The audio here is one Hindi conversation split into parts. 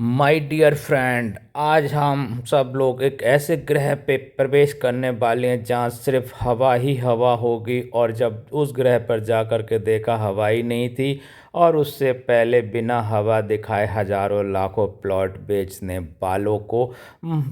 माय डियर फ्रेंड, आज हम सब लोग एक ऐसे ग्रह पे प्रवेश करने वाले हैं जहाँ सिर्फ हवा ही हवा होगी। और जब उस ग्रह पर जा कर के देखा, हवा ही नहीं थी। और उससे पहले बिना हवा दिखाए हजारों लाखों प्लॉट बेचने वालों को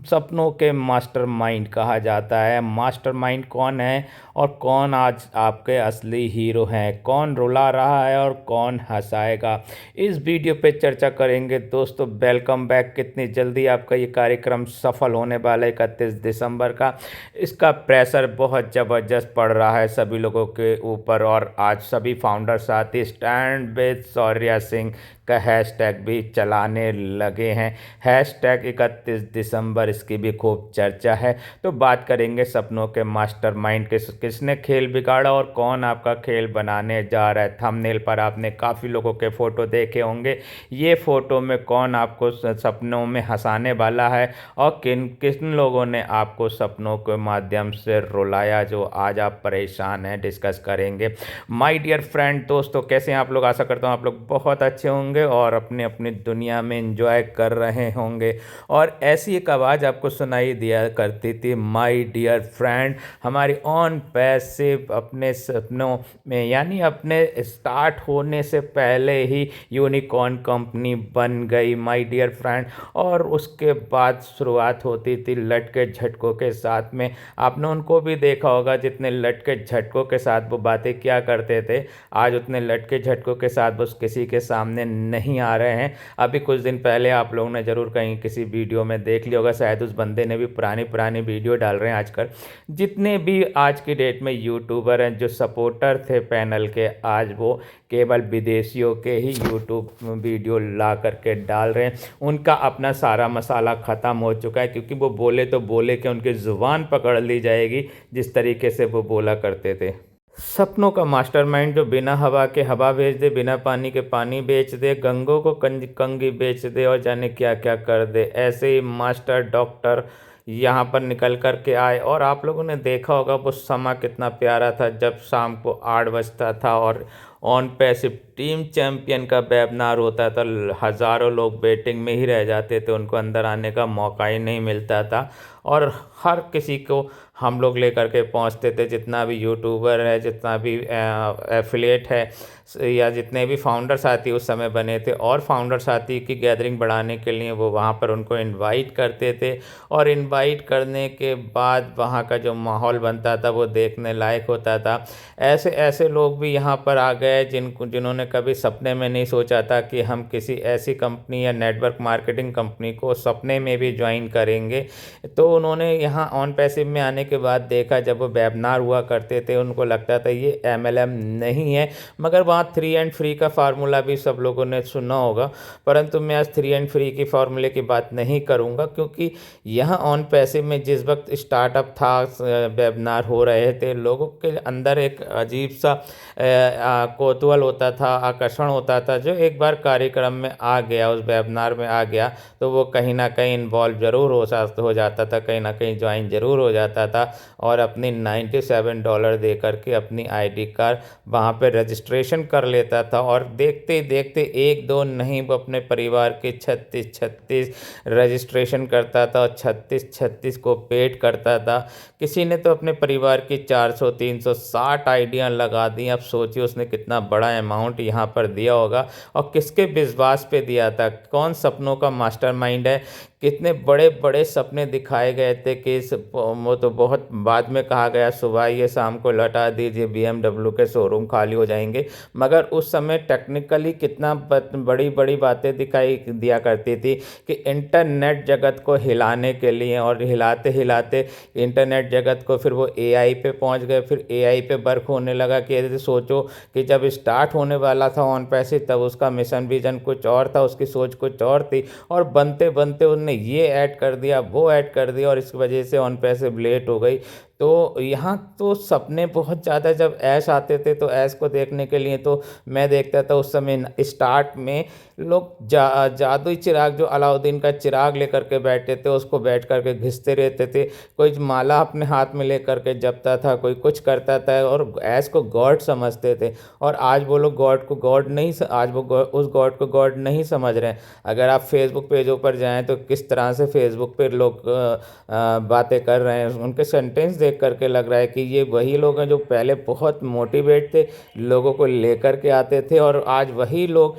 सपनों के मास्टरमाइंड कहा जाता है। मास्टरमाइंड कौन है और कौन आज आपके असली हीरो हैं, कौन रुला रहा है और कौन हंसाएगा, इस वीडियो पे चर्चा करेंगे। दोस्तों, वेलकम बैक। कितनी जल्दी आपका ये कार्यक्रम सफल होने वाला है 31 दिसंबर का। इसका प्रेशर बहुत ज़बरदस्त पड़ रहा है सभी लोगों के ऊपर। और आज सभी फाउंडर साथी स्टैंड विद शौर्या सिंह का हैशटैग भी चलाने लगे हैं। हैशटैग 31 दिसंबर, इसकी भी खूब चर्चा है। तो बात करेंगे सपनों के मास्टरमाइंड किसने खेल बिगाड़ा और कौन आपका खेल बनाने जा रहा है। थंबनेल पर आपने काफ़ी लोगों के फ़ोटो देखे होंगे। ये फ़ोटो में कौन आपको सपनों में हंसाने वाला है और किन किन लोगों ने आपको सपनों के माध्यम से रुलाया, जो आज आप परेशान हैं, डिस्कस करेंगे। माय डियर फ्रेंड, दोस्तों, कैसे हैं आप लोग। आशा करता हूँ आप लोग बहुत अच्छे होंगे और अपनी अपनी दुनिया में एंजॉय कर रहे होंगे। और ऐसी एक आवाज़ आपको सुनाई दिया करती थी, माय डियर फ्रेंड, हमारी ऑन पैसिव अपने सपनों में, यानी अपने स्टार्ट होने से पहले ही यूनिकॉर्न कंपनी बन गई, माय डियर फ्रेंड। और उसके बाद शुरुआत होती थी लटके झटकों के साथ में। आपने उनको भी देखा होगा जितने लटके झटकों के साथ वो बातें किया करते थे, आज उतने लटके झटकों के साथ बस किसी के सामने नहीं आ रहे हैं। अभी कुछ दिन पहले आप लोगों ने ज़रूर कहीं किसी वीडियो में देख लिया होगा, शायद उस बंदे ने भी पुरानी पुरानी वीडियो डाल रहे हैं आजकल। जितने भी आज की डेट में यूट्यूबर हैं जो सपोर्टर थे पैनल के, आज वो केवल विदेशियों के ही यूट्यूब वीडियो ला करके डाल रहे हैं। उनका अपना सारा मसाला ख़त्म हो चुका है, क्योंकि वो बोले तो बोले कि उनकी ज़ुबान पकड़ ली जाएगी जिस तरीके से वो बोला करते थे। सपनों का मास्टरमाइंड जो बिना हवा के हवा बेच दे, बिना पानी के पानी बेच दे, गंगों को कंगी बेच दे और जाने क्या क्या कर दे, ऐसे ही मास्टर डॉक्टर यहाँ पर निकल कर के आए। और आप लोगों ने देखा होगा वो समा कितना प्यारा था, जब शाम को 8 बजता था और ऑन पैसिव टीम चैंपियन का वेबिनार होता था। हज़ारों लोग वेटिंग में ही रह जाते थे, उनको अंदर आने का मौका ही नहीं मिलता था। और हर किसी को हम लोग लेकर के पहुंचते थे, जितना भी यूट्यूबर है, जितना भी एफिलिएट है, या जितने भी फाउंडर साथी उस समय बने थे, और फाउंडर साथी की गैदरिंग बढ़ाने के लिए वो वहाँ पर उनको इनवाइट करते थे। और इनवाइट करने के बाद वहाँ का जो माहौल बनता था वो देखने लायक होता था। ऐसे ऐसे लोग भी यहाँ पर आ गए जिन्होंने कभी सपने में नहीं सोचा था कि हम किसी ऐसी कंपनी या नेटवर्क मार्केटिंग कंपनी को सपने में भी ज्वाइन करेंगे। तो उन्होंने यहाँ ऑन पैसिव में आने के बाद देखा, जब वो वेबिनार हुआ करते थे उनको लगता था ये एमएलएम नहीं है, मगर वहाँ 3 एंड फ्री का फार्मूला भी सब लोगों ने सुना होगा। परंतु मैं आज 3 एंड फ्री की फार्मूले की बात नहीं करूँगा, क्योंकि यहाँ ऑन पैसिव में जिस वक्त स्टार्टअप था, वेबिनार हो रहे थे, लोगों के अंदर एक अजीब सा कौतूहल होता था, आकर्षण होता था। जो एक बार कार्यक्रम में आ गया, उस वेबिनार में आ गया, तो वो कहीं ना कहीं इन्वॉल्व ज़रूर हो जाता था, कहीं ना कहीं ज्वाइन ज़रूर हो जाता था। और अपनी $97 दे करके अपनी आईडी कार्ड वहाँ पे रजिस्ट्रेशन कर लेता था। और देखते देखते एक दो नहीं, वो अपने परिवार के 36 रजिस्ट्रेशन करता था और 36 को पेड करता था। किसी ने तो अपने परिवार की 400 360 आइडियाँ लगा दी। अब सोचिए उसने कितना बड़ा अमाउंट यहाँ पर दिया होगा और किसके विश्वास पे दिया था, कौन सपनों का मास्टरमाइंड है। कितने बड़े बड़े सपने दिखाए गए थे कि वो तो बहुत बाद में कहा गया सुबह ये शाम को लौटा दीजिए, BMW के शोरूम खाली हो जाएंगे। मगर उस समय टेक्निकली कितना बड़ी बड़ी बातें दिखाई दिया करती थी कि इंटरनेट जगत को हिलाने के लिए, और हिलाते हिलाते इंटरनेट जगत को फिर वो AI पे पहुंच गए। फिर AI पे वर्क होने लगा कि यदि सोचो कि जब स्टार्ट होने वाला था ऑन पैसिव, तब उसका मिशन विजन कुछ और था, उसकी सोच कुछ और थी। और बनते बनते उन्होंने ये ऐड कर दिया, वो ऐड कर दिया, और इस वजह से ऑन पैसिव लेट हो गई। तो यहाँ तो सपने बहुत ज़्यादा, जब ऐश आते थे तो ऐश को देखने के लिए तो मैं देखता था उस समय स्टार्ट में लोग जादुई चिराग, जो अलाउद्दीन का चिराग लेकर के बैठे थे, उसको बैठ कर के घिसते रहते थे। कोई माला अपने हाथ में लेकर के जपता था, कोई कुछ करता था और ऐस को गॉड समझते थे। और आज वो लोग गॉड को गॉड नहीं आज वो उस गॉड को गॉड नहीं समझ रहे हैं। अगर आप फेसबुक पेजों पर जाएं तो किस तरह से फेसबुक पे लोग बातें कर रहे हैं, उनके सेंटेंस देख करके लग रहा है कि ये वही लोग हैं जो पहले बहुत मोटिवेट थे, लोगों को लेकर के आते थे, और आज वही लोग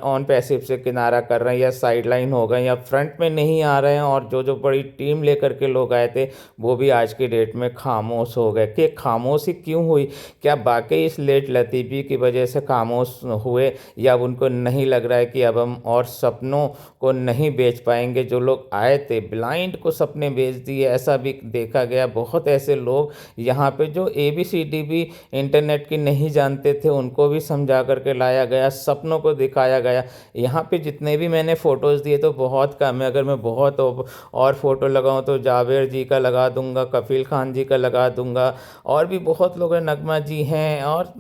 ऑन पैसिव से किनारा कर रहे हैं या साइड लाइन हो गए या फ्रंट में नहीं आ रहे हैं। और जो जो बड़ी टीम लेकर के लोग आए थे वो भी आज की डेट में खामोश हो गए। कि खामोशी क्यों हुई? क्या वाकई इस लेट लतीफ़ी की वजह से खामोश हुए, या अब उनको नहीं लग रहा है कि अब हम और सपनों को नहीं बेच पाएंगे? जो लोग आए थे ब्लाइंड को सपने बेच दिए, ऐसा भी देखा गया। बहुत ऐसे लोग यहाँ पे जो ABCD भी इंटरनेट की नहीं जानते थे, उनको भी समझा करके लाया गया, सपनों को दिखाया गया। यहाँ पे जितने भी मैंने फ़ोटोज़ दिए तो बहुत कम है। अगर मैं बहुत और फ़ोटो लगाऊँ तो जावेद जी का लगा दूंगा, कफील खान जी का लगा दूंगा, और भी बहुत लोग हैं, नगमा जी हैं, और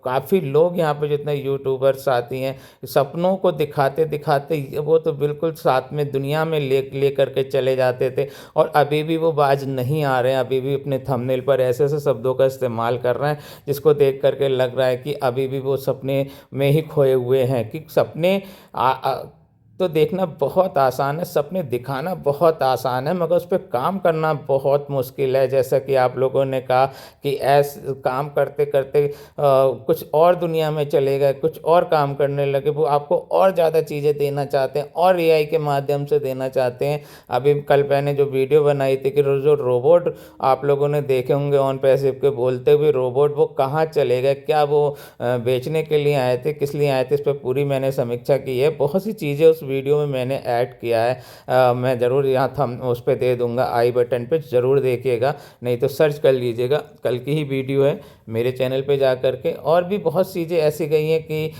काफ़ी लोग यहाँ पे जितने यूट्यूबर्स आती हैं, सपनों को दिखाते दिखाते वो तो बिल्कुल साथ में दुनिया में ले करके चले जाते थे। और अभी भी वो बाज नहीं आ रहे हैं, अभी भी अपने थंबनेल पर ऐसे ऐसे शब्दों का इस्तेमाल कर रहे हैं जिसको देख करके लग रहा है कि अभी भी वो सपने में ही खोए हुए हैं। कि सपने तो देखना बहुत आसान है, सपने दिखाना बहुत आसान है, मगर उस पर काम करना बहुत मुश्किल है। जैसा कि आप लोगों ने कहा कि ऐसे काम करते करते कुछ और दुनिया में चले गए, कुछ और काम करने लगे, वो आपको और ज़्यादा चीज़ें देना चाहते हैं और AI के माध्यम से देना चाहते हैं। अभी कल मैंने जो वीडियो बनाई थी कि जो रोबोट आप लोगों ने देखे होंगे ऑन पैसिव के बोलते हुए रोबोट, वो कहाँ चले गए, क्या वो बेचने के लिए आए थे, किस लिए आए थे, इस पर पूरी मैंने समीक्षा की है। बहुत सी चीज़ें उस वीडियो में मैंने ऐड किया है। मैं ज़रूर यहाँ थम उस पर दे दूँगा, आई बटन पे ज़रूर देखिएगा, नहीं तो सर्च कर लीजिएगा, कल की ही वीडियो है मेरे चैनल पे जा कर के। और भी बहुत चीज़ें ऐसी गई हैं कि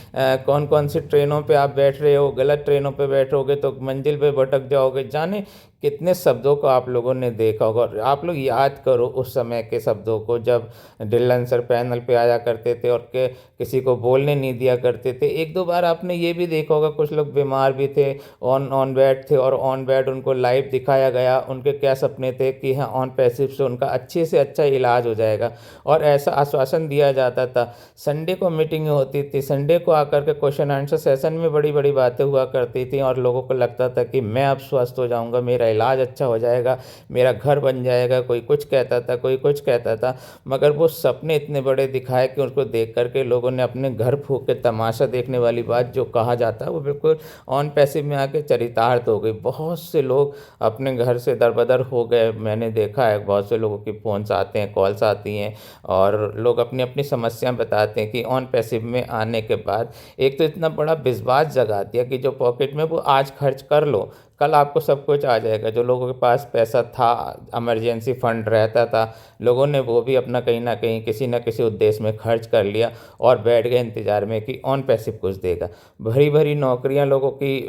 कौन कौन सी ट्रेनों पे आप बैठ रहे हो, गलत ट्रेनों पे बैठोगे तो मंजिल पे भटक जाओगे, जाने कितने शब्दों को आप लोगों ने देखा होगा। और आप लोग याद करो उस समय के शब्दों को, जब डिलन सर पैनल पे आया करते थे और किसी को बोलने नहीं दिया करते थे। एक दो बार आपने ये भी देखा होगा, कुछ लोग बीमार भी थे, ऑन बेड थे, और ऑन बेड उनको लाइव दिखाया गया उनके क्या सपने थे कि हाँ ऑन पैसिव से उनका अच्छे से अच्छा इलाज हो जाएगा, और ऐसा आश्वासन दिया जाता था। संडे को मीटिंग होती थी, संडे को आकर के क्वेश्चन आंसर सेशन में बड़ी बड़ी बातें हुआ करती थी, और लोगों को लगता था कि मैं अब स्वस्थ हो जाऊंगा, मेरा इलाज अच्छा हो जाएगा, मेरा घर बन जाएगा। कोई कुछ कहता था, कोई कुछ कहता था, मगर वो सपने इतने बड़े दिखाए कि उसको देख करके लोगों ने अपने घर फूंक के तमाशा देखने वाली बात जो कहा जाता है वो बिल्कुल ऑन पैसिव में आके चरितार्थ हो गई। बहुत से लोग अपने घर से दरबदर हो गए, मैंने देखा है। बहुत से लोगों की फ़ोन्स आते हैं, कॉल्स आती हैं, और लोग अपनी अपनी समस्याएं बताते हैं कि ऑन पैसिव में आने के बाद एक तो इतना बड़ा विश्वास जगा दिया कि जो पॉकेट में वो आज खर्च कर लो, कल आपको सब कुछ आ जाएगा। जो लोगों के पास पैसा था, इमरजेंसी फंड रहता था, लोगों ने वो भी अपना कहीं ना कहीं किसी न किसी उद्देश्य में खर्च कर लिया और बैठ गए इंतज़ार में कि ऑन पैसिव कुछ देगा। भरी भरी नौकरियां लोगों की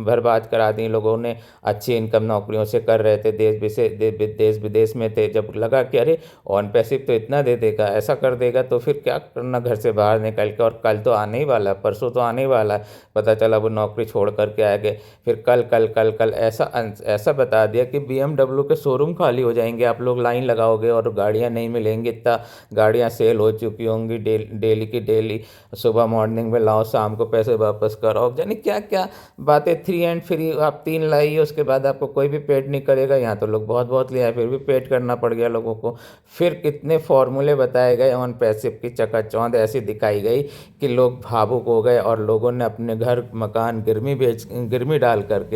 बर्बाद करा दी लोगों ने, अच्छी इनकम नौकरियों से कर रहे थे, देश विदेश में थे। जब लगा कि अरे ऑन पैसिव तो इतना दे देगा, ऐसा कर देगा, तो फिर क्या करना घर से बाहर निकल के, और कल तो आने ही वाला है, परसों तो आने ही वाला है, पता चला वो नौकरी छोड़ करके आ गए। फिर कल कल कल कल ऐसा ऐसा बता दिया कि BMW के शोरूम खाली हो जाएंगे, आप लोग लाइन लगाओगे और गाड़ियां नहीं मिलेंगी, इतना गाड़ियां सेल हो चुकी होंगी, डेली की डेली, सुबह मॉर्निंग में लाओ, शाम को पैसे वापस कराओ, यानी क्या क्या बातें। 3 एंड फ्री, आप 3 लाइए उसके बाद आपको कोई भी पेड नहीं करेगा। यहाँ तो लोग बहुत बहुत ले आए, फिर भी पेड करना पड़ गया लोगों को। फिर कितने फॉर्मूले बताए गए ऑन पैसिव की, चकाचौंध ऐसी दिखाई गई कि लोग भावुक हो गए, और लोगों ने अपने घर मकान गिरवी डाल करके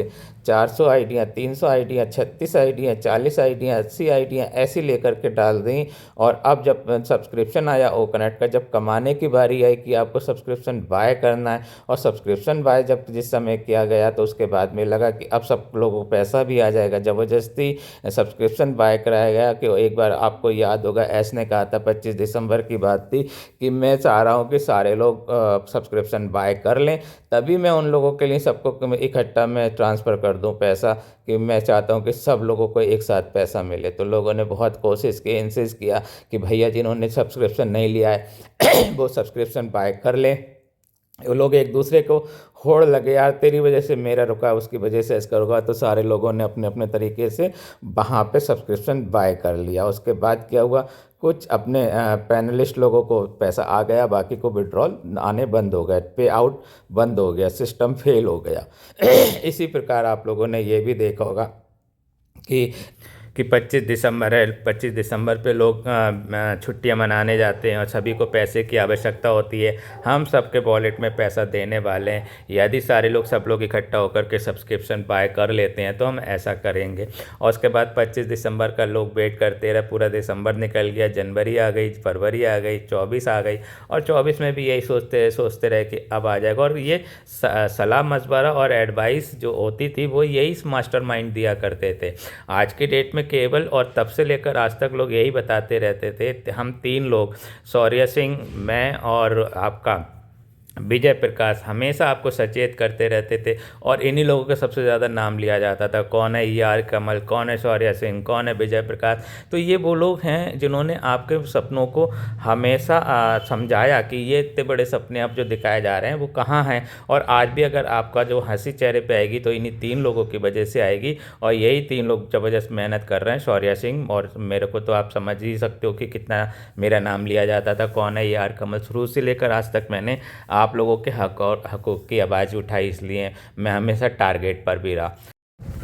400 आईडियाँ, 300 आईडियाँ, 36 आईडियाँ, 40 आईडियाँ, 80 आईडियाँ ऐसी लेकर के डाल दी। और अब जब सब्सक्रिप्शन आया ओकनेट का, जब कमाने की बारी आई कि आपको सब्सक्रिप्शन बाय करना है, और सब्सक्रिप्शन बाय जब जिस समय किया गया तो उसके बाद में लगा कि अब सब लोगों को पैसा भी आ जाएगा, ज़बरदस्ती सब्सक्रिप्शन बाय कराया गया। कि एक बार आपको याद होगा ऐस ने कहा था, 25 दिसंबर की बात थी, कि मैं चाह रहा हूँ कि सारे लोग सब्सक्रिप्शन बाय कर लें, तभी मैं उन लोगों के लिए सबको इकट्ठा मैं ट्रांसफ़र कर दूं पैसा, कि मैं चाहता हूं कि सब लोगों को एक साथ पैसा मिले। तो लोगों ने बहुत कोशिश की, इंसिस्ट किया कि भैया जिन्होंने सब्सक्रिप्शन नहीं लिया है वो सब्सक्रिप्शन बाय कर लें। वो लोग एक दूसरे को होड़ लगे, यार तेरी वजह से मेरा रुका, उसकी वजह से इसका रुका, तो सारे लोगों ने अपने अपने तरीके से वहाँ पे सब्सक्रिप्शन बाय कर लिया। उसके बाद क्या हुआ, कुछ अपने पैनलिस्ट लोगों को पैसा आ गया, बाकी को विड्रॉल आने बंद हो गए, पे आउट बंद हो गया, सिस्टम फेल हो गया। इसी प्रकार आप लोगों ने ये भी देखा होगा कि 25 दिसंबर है, 25 दिसंबर पे लोग छुट्टियां मनाने जाते हैं और सभी को पैसे की आवश्यकता होती है। हम सबके वॉलेट में पैसा देने वाले हैं। यदि सारे लोग सब लोग इकट्ठा होकर के सब्सक्रिप्शन बाय कर लेते हैं तो हम ऐसा करेंगे। और उसके बाद 25 दिसंबर का लोग वेट करते रहे, पूरा दिसंबर निकल गया, जनवरी आ गई, फरवरी आ गई, 24 आ गई, और 24 में भी यही सोचते रहे कि अब आ जाएगा। और ये सलाह मशवरा और एडवाइस जो होती थी वो यही मास्टरमाइंड दिया करते थे। आज की डेट में केवल और तब से लेकर आज तक लोग यही बताते रहते थे। हम 3 लोग, शौर्य सिंह, मैं और आपका विजय प्रकाश, हमेशा आपको सचेत करते रहते थे। और इन्हीं लोगों का सबसे ज़्यादा नाम लिया जाता था, कौन है ER कमल, कौन है शौर्य सिंह, कौन है विजय प्रकाश। तो ये वो लोग हैं जिन्होंने आपके सपनों को हमेशा समझाया कि ये इतने बड़े सपने अब जो दिखाए जा रहे हैं वो कहाँ हैं। और आज भी अगर आपका जो हंसी चेहरे पे आएगी तो इन्हीं 3 लोगों की वजह से आएगी। और यही 3 लोग ज़बरदस्त मेहनत कर रहे हैं, शौर्य सिंह और मेरे को तो आप समझ ही सकते हो कि कितना मेरा नाम लिया जाता था, कौन है ER कमल। शुरू से लेकर आज तक मैंने आप लोगों के हक और हकूक़ की आवाज़ उठाई, इसलिए मैं हमेशा टारगेट पर भी रहा।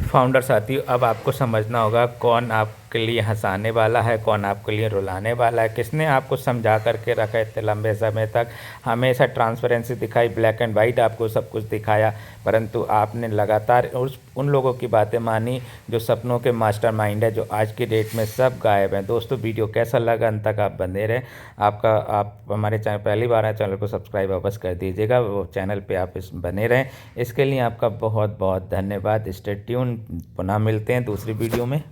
फाउंडर साथियों, अब आपको समझना होगा कौन आपके लिए हंसाने वाला है, कौन आपके लिए रुलाने वाला है। किसने आपको समझा करके रखा है इतने लंबे समय तक, हमेशा ट्रांसपेरेंसी दिखाई, ब्लैक एंड वाइट आपको सब कुछ दिखाया, परंतु आपने लगातार उन लोगों की बातें मानी जो सपनों के मास्टरमाइंड है, जो आज की डेट में सब गायब हैं। दोस्तों, वीडियो कैसा लगा, अंत तक आप बने रहें। आप हमारे चैनल पहली बार आए, चैनल को सब्सक्राइब वापस कर दीजिएगा, वो चैनल पे आप बने रहें। इसके लिए आपका बहुत बहुत धन्यवाद। स्टे ट्यून, पुनः मिलते हैं दूसरी वीडियो में।